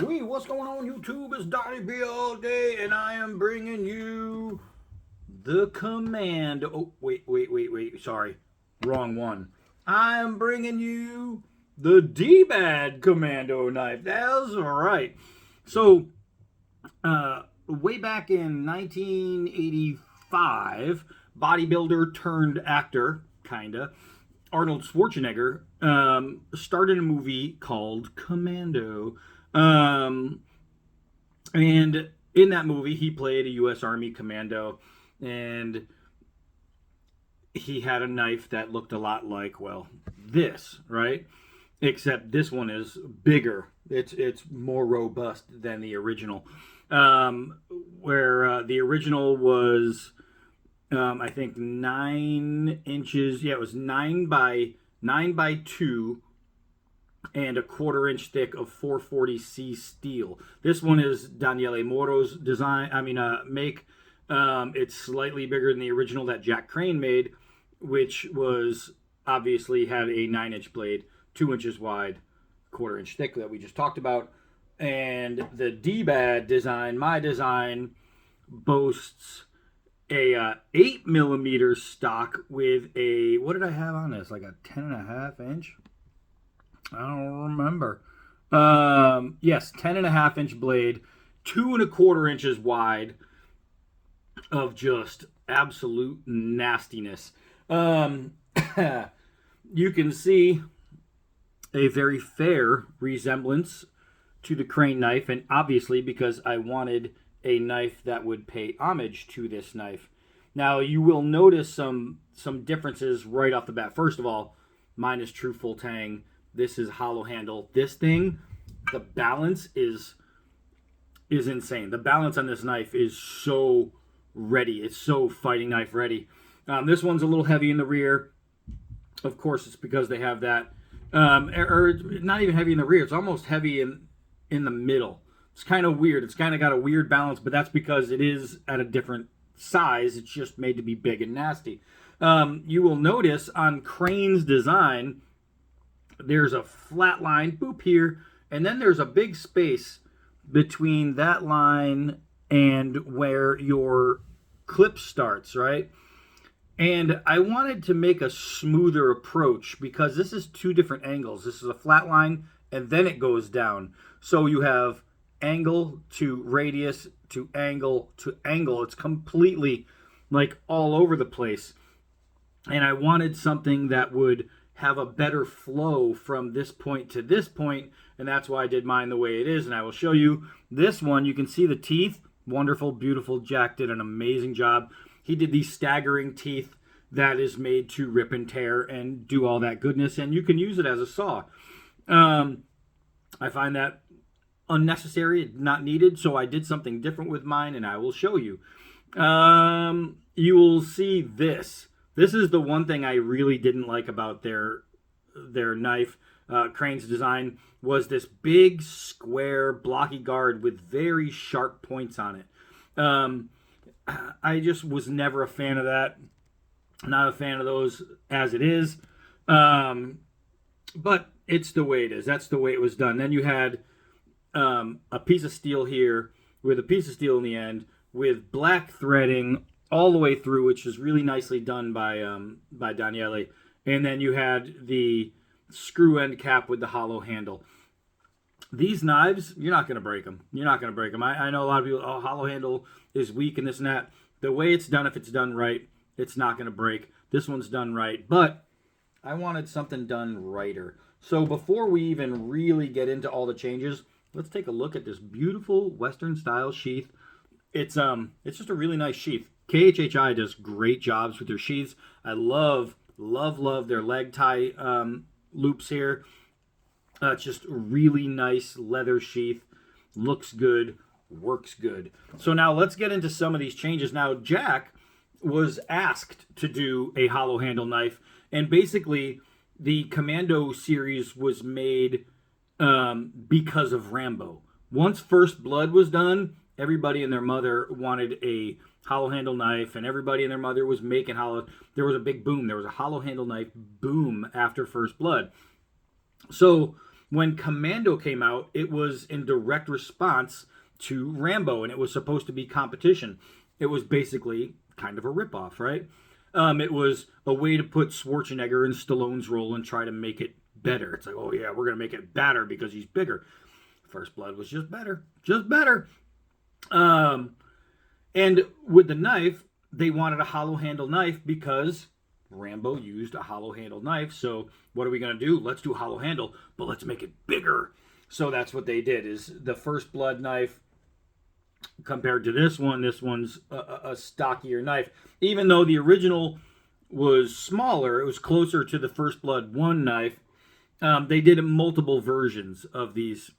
Wee, what's going on YouTube? It's Donnie B all day, and I am bringing you the Commando. Oh, wait. Sorry. Wrong one. I am bringing you the dbad Commando knife. That's right. So, way back in 1985, bodybuilder turned actor, kinda, Arnold Schwarzenegger, started a movie called Commando. Um, and in that movie, he played a U.S. Army commando, and he had a knife that looked a lot like, well, this, right? Except this one is bigger. It's more robust than the original. Where the original was, I think 9 inches. Yeah, it was 9 by 2 and a 1/4 inch thick of 440C steel. This one is Daniele Moro's design. Make. It's slightly bigger than the original that Jack Crane made, which was obviously had a 9 inch blade, 2 inches wide, 1/4 inch thick that we just talked about. And the dbad design, my design, boasts a 8 millimeter stock with a, what did I have on this? Like a 10.5 inch? I don't remember. Yes, 10.5 inch blade, 2 1/4 inches wide of just absolute nastiness. You can see a very fair resemblance to the Crane knife, and obviously because I wanted a knife that would pay homage to this knife. Now you will notice some differences right off the bat. First of all, mine is true full tang. This is hollow handle. This thing, the balance is insane. The balance on this knife is so ready. It's so fighting knife ready. This one's a little heavy in the rear. Of course, it's because they have that. Or not even heavy in the rear. It's almost heavy in the middle. It's kind of weird. It's kind of got a weird balance, but that's because it is at a different size. It's just made to be big and nasty. You will notice on Crane's design, there's a flat line, boop here, and then there's a big space between that line and where your clip starts, right? And I wanted to make a smoother approach because this is two different angles. This is a flat line, and then it goes down. So you have angle to radius to angle to angle. It's completely like all over the place. And I wanted something that would have a better flow from this point to this point, and that's why I did mine the way it is. And I will show you this one. You can see the teeth. Wonderful, beautiful. Jack did an amazing job. He did these staggering teeth that is made to rip and tear and do all that goodness, and you can use it as a saw. I find that unnecessary, not needed, so I did something different with mine, and I will show you. You will see this. This is the one thing I really didn't like about their knife. Crane's design was this big square blocky guard with very sharp points on it. I just was never a fan of that. Not a fan of those as it is. But it's the way it is. That's the way it was done. Then you had a piece of steel here with a piece of steel in the end with black threading all the way through, which is really nicely done by Daniele. And then you had the screw end cap with the hollow handle. These knives, you're not going to break them. You're not going to break them. I know a lot of people, oh, hollow handle is weak and this and that. The way it's done, if it's done right, it's not going to break. This one's done right. But I wanted something done righter. So before we even really get into all the changes, let's take a look at this beautiful Western style sheath. It's just a really nice sheath. KHHI does great jobs with their sheaths. I love their leg tie loops here. It's just a really nice leather sheath. Looks good, works good. So now let's get into some of these changes. Now Jack was asked to do a hollow handle knife, and basically the Commando series was made because of Rambo. Once First Blood was done, everybody and their mother wanted a hollow handle knife, and everybody and their mother was making hollow. There was a big boom. There was a hollow handle knife boom after First Blood. So When Commando came out, it was in direct response to Rambo, and it was supposed to be competition. It was basically kind of a ripoff, right? It was a way to put Schwarzenegger in Stallone's role and try to make it better. It's like, oh yeah, we're gonna make it better because he's bigger. First Blood was just better, just better. And with the knife, they wanted a hollow handle knife because Rambo used a hollow handle knife. So what are we going to do? Let's do hollow handle, but let's make it bigger. So that's what they did. Is the First Blood knife compared to this one's a stockier knife. Even though the original was smaller, it was closer to the First Blood 1 knife. They did multiple versions of these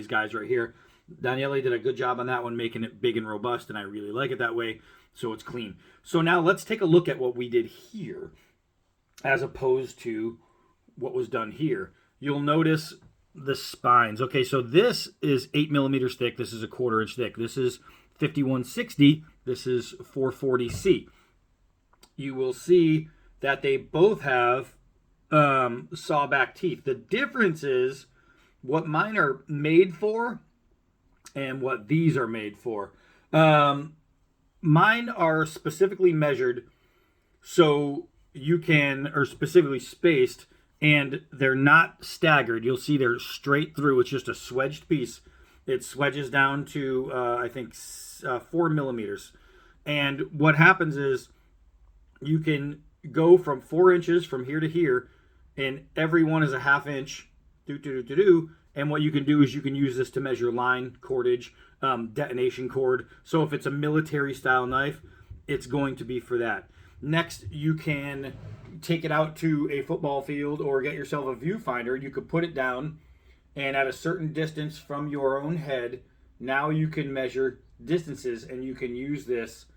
guys right here. Daniele did a good job on that one, making it big and robust, and I really like it that way, so it's clean. So now let's take a look at what we did here as opposed to what was done here. You'll notice the spines. Okay, so this is 8 millimeters thick. This is a 1/4 inch thick. This is 5160. This is 440C. You will see that they both have sawback teeth. The difference is what mine are made for and what these are made for. Mine are specifically measured so you can, or specifically spaced, and they're not staggered. You'll see they're straight through. It's just a swedged piece. It swedges down to, I think, 4 millimeters. And what happens is you can go from 4 inches from here to here, and every one is a 1/2 inch. And what you can do is you can use this to measure line, cordage, detonation cord. So if it's a military style knife, it's going to be for that. Next, you can take it out to a football field or get yourself a viewfinder. You could put it down, and at a certain distance from your own head, now you can measure distances, and you can use this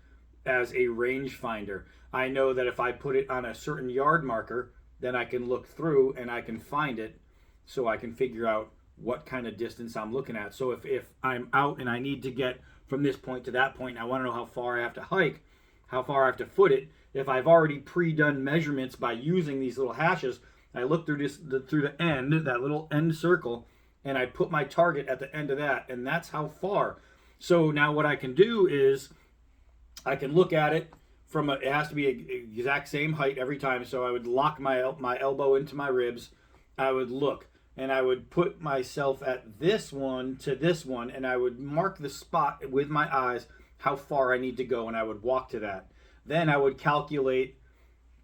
as a range finder. I know that if I put it on a certain yard marker, then I can look through and I can find it, so I can figure out what kind of distance I'm looking at. So if I'm out and I need to get from this point to that point, and I want to know how far I have to hike, how far I have to foot it, if I've already pre-done measurements by using these little hashes, I look through through the end, that little end circle, and I put my target at the end of that, and that's how far. So now what I can do is I can look at it from it has to be an exact same height every time. So I would lock my elbow into my ribs. I would look, and I would put myself at this one to this one, and I would mark the spot with my eyes how far I need to go, and I would walk to that. Then I would calculate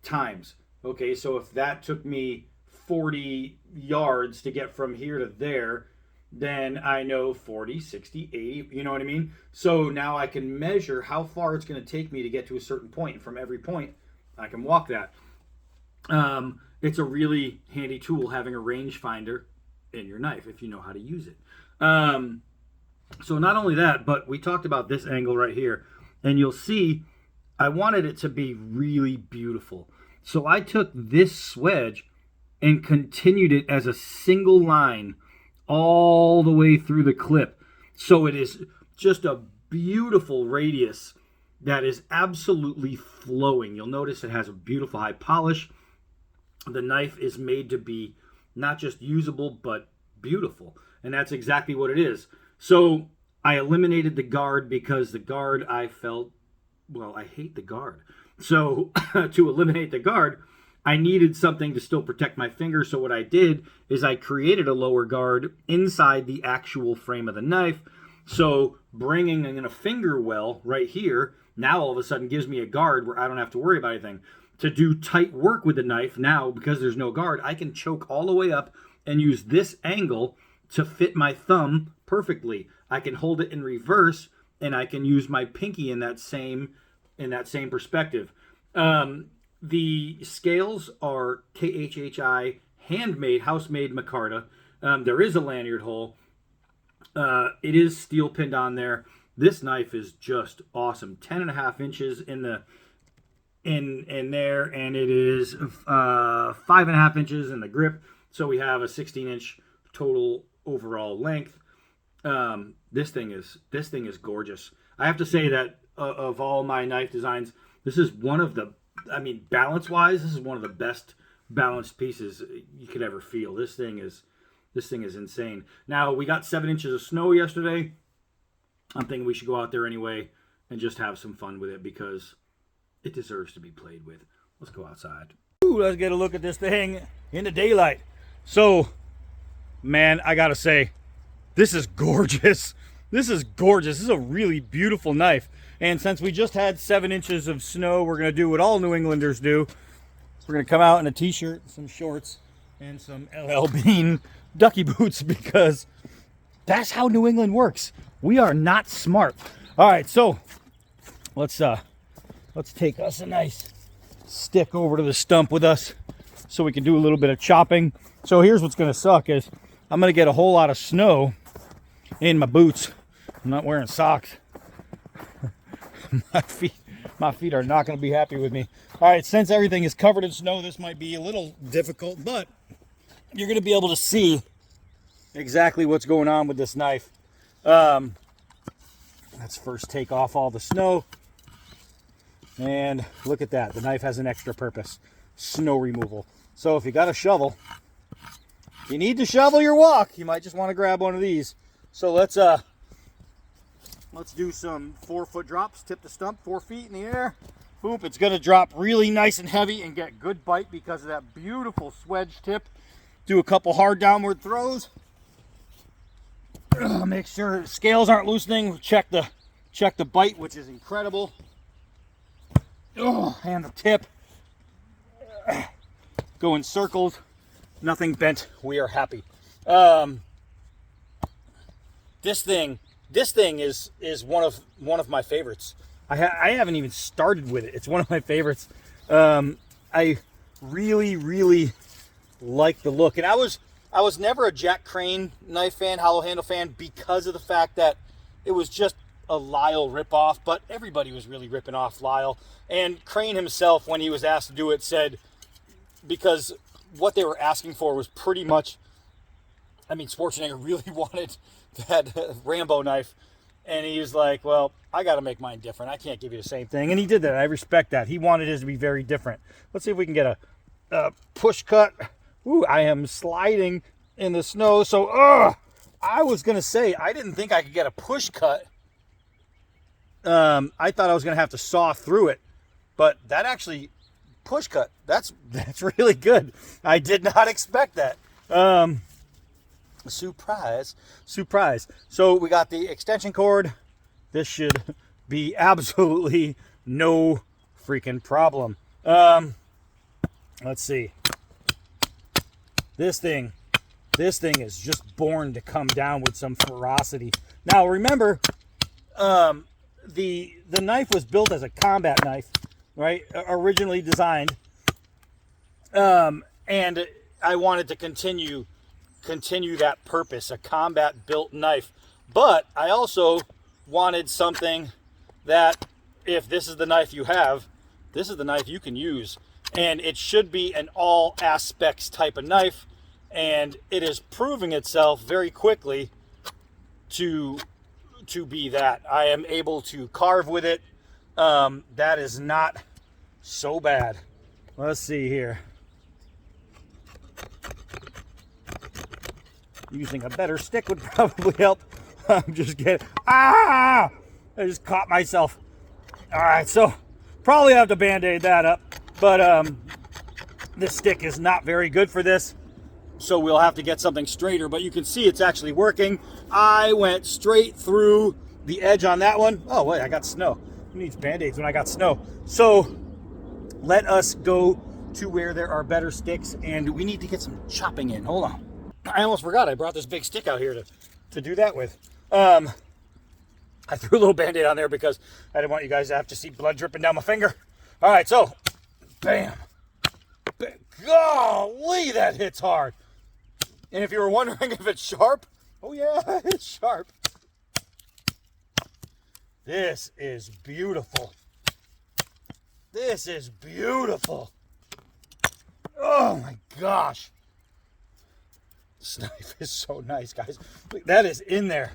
times. Okay, so if that took me 40 yards to get from here to there, then I know 40, 60, 80, you know what I mean? So now I can measure how far it's going to take me to get to a certain point, and from every point, I can walk that. It's a really handy tool having a rangefinder in your knife if you know how to use it. So not only that, but we talked about this angle right here, and you'll see I wanted it to be really beautiful. So I took this swedge and continued it as a single line all the way through the clip. So it is just a beautiful radius that is absolutely flowing. You'll notice it has a beautiful high polish. The knife is made to be not just usable, but beautiful. And that's exactly what it is. So I eliminated the guard because the guard I felt, well, I hate the guard. So to eliminate the guard, I needed something to still protect my finger. So what I did is I created a lower guard inside the actual frame of the knife. So bringing in a finger well right here, now all of a sudden gives me a guard where I don't have to worry about anything. To do tight work with the knife now, because there's no guard, I can choke all the way up and use this angle to fit my thumb perfectly. I can hold it in reverse, and I can use my pinky in that same perspective. The scales are KHHI handmade, house-made micarta. There is a lanyard hole. It is steel pinned on there. This knife is just awesome. 10.5 inches in there, and it is 5.5 inches in the grip. So we have a 16-inch total overall length. This thing is gorgeous. I have to say that of all my knife designs, this is one of the, balance-wise, this is one of the best balanced pieces you could ever feel. This thing is This thing is insane. Now, we got 7 inches of snow yesterday. I'm thinking we should go out there anyway and just have some fun with it because it deserves to be played with. Let's go outside. Ooh, let's get a look at this thing in the daylight. So, man, I gotta say, this is gorgeous. This is gorgeous. This is a really beautiful knife. And since we just had 7 inches of snow, we're gonna do what all New Englanders do. We're gonna come out in a t-shirt, some shorts, and some LL Bean ducky boots because that's how New England works. We are not smart. All right, so let's take us a nice stick over to the stump with us so we can do a little bit of chopping. So here's what's gonna suck is I'm gonna get a whole lot of snow in my boots. I'm not wearing socks. my feet are not gonna be happy with me. All right, since everything is covered in snow, this might be a little difficult, but you're gonna be able to see exactly what's going on with this knife. Let's first take off all the snow. And look at that. The knife has an extra purpose. Snow removal. So if you got a shovel, if you need to shovel your walk, you might just want to grab one of these. So let's do some 4-foot drops. Tip the stump 4 feet in the air. Boom. It's going to drop really nice and heavy and get good bite because of that beautiful swedge tip. Do a couple hard downward throws. Make sure scales aren't loosening. Check the bite, which is incredible. And the tip. Go in circles. Nothing bent. We are happy. This thing is one of my favorites. I haven't even started with it. It's one of my favorites. I really like the look, and I was never a Jack Crane knife fan, hollow handle fan, because of the fact that it was just a Lyle ripoff, but everybody was really ripping off Lyle. And Crane himself, when he was asked to do it, said, because what they were asking for was pretty much, I mean, Schwarzenegger really wanted that Rambo knife, and he was like, well, I got to make mine different. I can't give you the same thing. And he did that. I respect that. He wanted his to be very different. Let's see if we can get a push cut. Ooh, I am sliding in the snow. So, I was going to say, I didn't think I could get a push cut. I thought I was going to have to saw through it. But that actually, push cut, that's really good. I did not expect that. Surprise. So we got the extension cord. This should be absolutely no freaking problem. Let's see. This thing is just born to come down with some ferocity. Now remember, the knife was built as a combat knife, right? Originally designed. And I wanted to continue that purpose, a combat built knife. But I also wanted something that, if this is the knife you have, this is the knife you can use. And it should be an all aspects type of knife. And it is proving itself very quickly to be that. I am able to carve with it. That is not so bad. Let's see here. Using a better stick would probably help. I'm just kidding. I just caught myself. All right, so probably have to band-aid that up. But this stick is not very good for this, so we'll have to get something straighter. But you can see it's actually working. I went straight through the edge on that one. Oh, wait, I got snow. Who needs band-aids when I got snow? So let us go to where there are better sticks, and we need to get some chopping in. Hold on. I almost forgot I brought this big stick out here to do that with. I threw a little band-aid on there because I didn't want you guys to have to see blood dripping down my finger. All right, so bam. Golly, that hits hard. And if you were wondering if it's sharp, oh yeah, it's sharp. This is beautiful. This is beautiful. Oh my gosh. This knife is so nice, guys. Look, that is in there.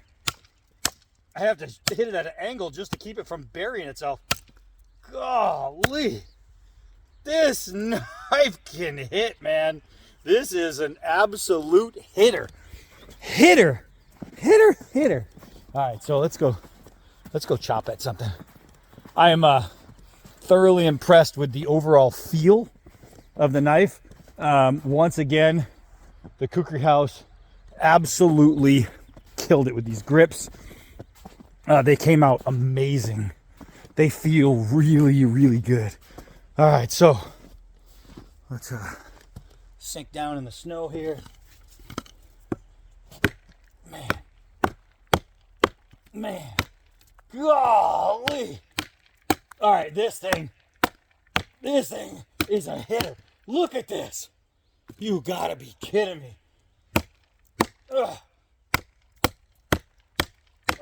I have to hit it at an angle just to keep it from burying itself. Golly. This knife can hit, man. This is an absolute hitter. hitter. Hitter. All right, so let's go chop at something. I am thoroughly impressed with the overall feel of the knife. Once again, the Khukuri house absolutely killed it with these grips. They came out amazing. They feel really, really good. All right, so let's sink down in the snow here. Man, golly. All right, this thing is a hitter. Look at this. You gotta be kidding me. Ugh.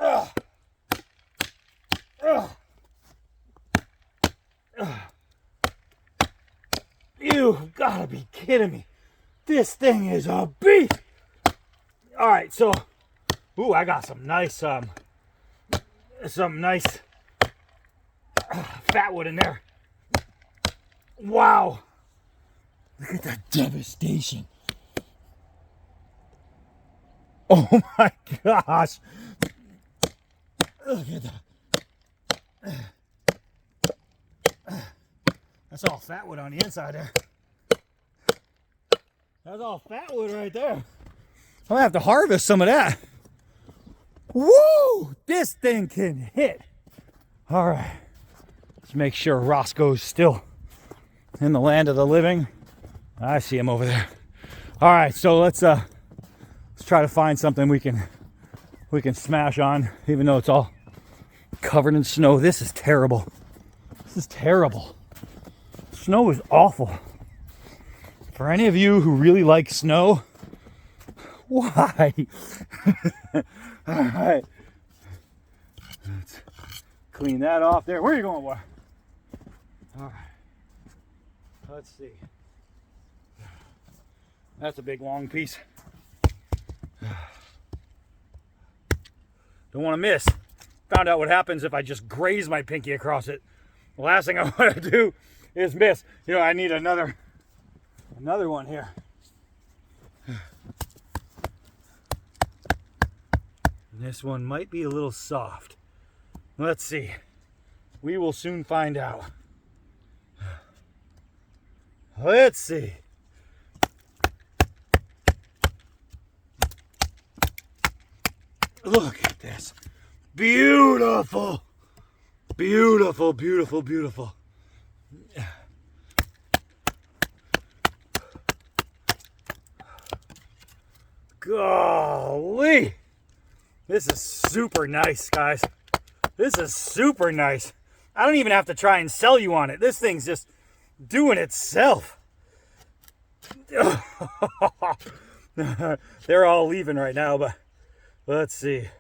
Ugh. Ugh. Ugh. You gotta be kidding me. This thing is a beast. All right, so, ooh, I got some nice fat wood in there. Wow. Look at that devastation. Oh my gosh. Look at that. That's all fat wood on the inside there. That's all fat wood right there. I'm gonna have to harvest some of that. Woo! This thing can hit. All right. Let's make sure Roscoe's still in the land of the living. I see him over there. All right, so let's try to find something we can smash on, even though it's all covered in snow. This is terrible. This is terrible. Snow is awful. For any of you who really like snow, why? All right. Let's clean that off there. Where are you going, boy? All right. Let's see. That's a big long piece. Don't want to miss. Found out what happens if I just graze my pinky across it. The last thing I want to do is miss. You know, I need another one here. This one might be a little soft. Let's see. We will soon find out. Let's see. Look at this. Beautiful. Beautiful, beautiful, beautiful. Golly. This is super nice, guys. This is super nice. I don't even have to try and sell you on it. This thing's just doing itself. They're all leaving right now, but let's see.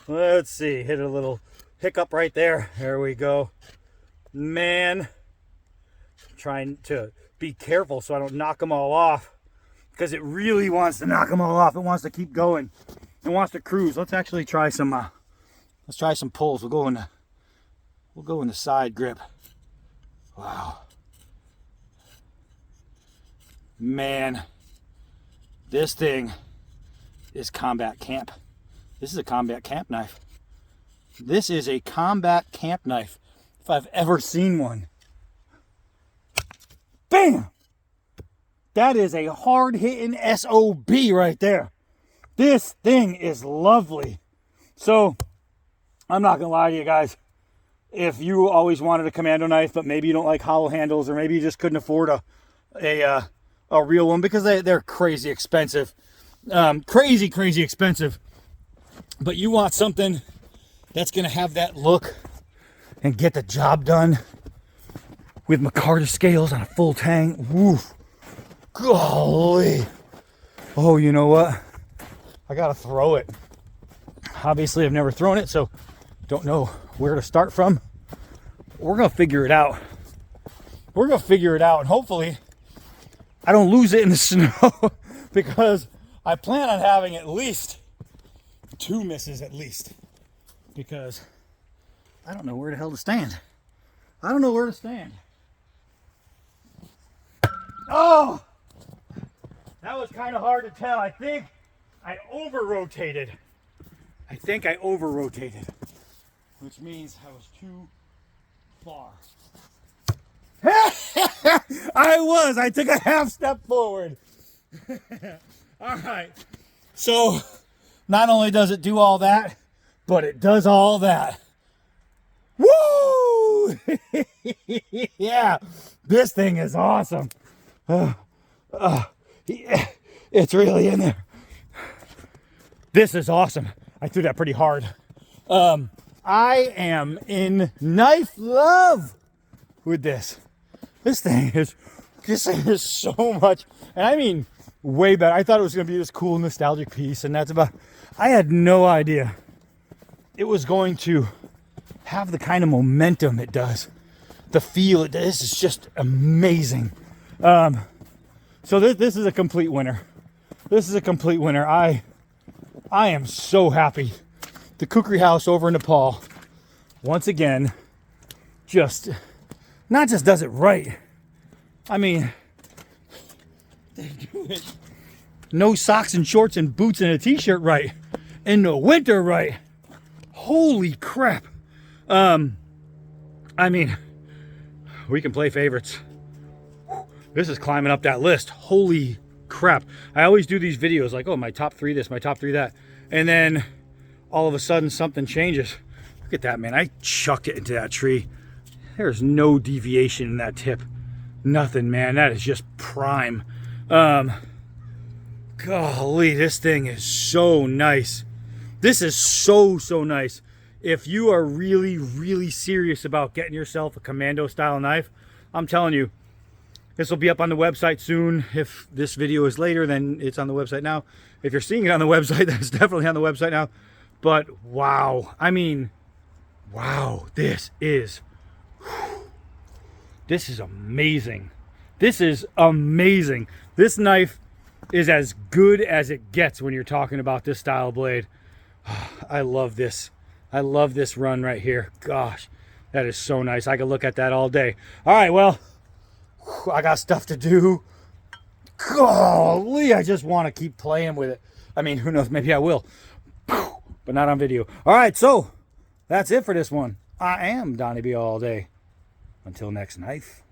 Let's see. Hit a little hiccup right there. There we go. Man. I'm trying to be careful so I don't knock them all off, because it really wants to knock them all off. It wants to keep going. It wants to cruise. Let's actually try some let's try some pulls. We'll go in the side grip. Wow. Man, this thing is combat camp. This is a combat camp knife. This is a combat camp knife, if I've ever seen one. Bam! That is a hard-hitting SOB right there. This thing is lovely. So, I'm not going to lie to you guys. If you always wanted a Commando knife, but maybe you don't like hollow handles, or maybe you just couldn't afford a real one because they're crazy expensive. Crazy expensive. But you want something that's going to have that look and get the job done with micarta scales on a full tang. Woo. Golly. Oh, you know what? I got to throw it. Obviously, I've never thrown it, so don't know where to start from. We're going to figure it out. We're going to figure it out, and hopefully I don't lose it in the snow because I plan on having at least 2 misses at least, because I don't know where the hell to stand. I don't know where to stand. Oh! That was kind of hard to tell. I think I over-rotated. I think I over-rotated, which means I was too far. I took a half step forward. All right. So, not only does it do all that, but it does all that. Woo! Yeah, this thing is awesome. It's really in there. This is awesome. I threw that pretty hard. I am in knife love with this. This thing is so much, and I mean way better. I thought it was going to be this cool nostalgic piece, and that's about. I had no idea it was going to have the kind of momentum it does. The feel. This is just amazing. So this is a complete winner. This is a complete winner. I am so happy. The Khukuri house over in Nepal, once again, not just does it right. I mean, they do it. No socks and shorts and boots and a t-shirt right. In the winter right. Holy crap. I mean, we can play favorites. This is climbing up that list. Holy crap. I always do these videos like, oh, my top 3 this, my top 3 that. And then all of a sudden something changes. Look at that, man. I chucked it into that tree. There's no deviation in that tip. Nothing, man. That is just prime. Golly, this thing is so nice. This is so nice. If you are really serious about getting yourself a Commando style knife, I'm telling you, this will be up on the website soon. If this video is later, then it's on the website now. If you're seeing it on the website, then it's definitely on the website now. But wow, I mean, wow, this is amazing. This is amazing. This knife is as good as it gets when you're talking about this style blade. I love this. I love this run right here. Gosh, that is so nice. I could look at that all day. All right, well, I got stuff to do. Golly, I just want to keep playing with it. I mean, who knows? Maybe I will. But not on video. All right, so that's it for this one. I am Donnie B all day. Until next knife.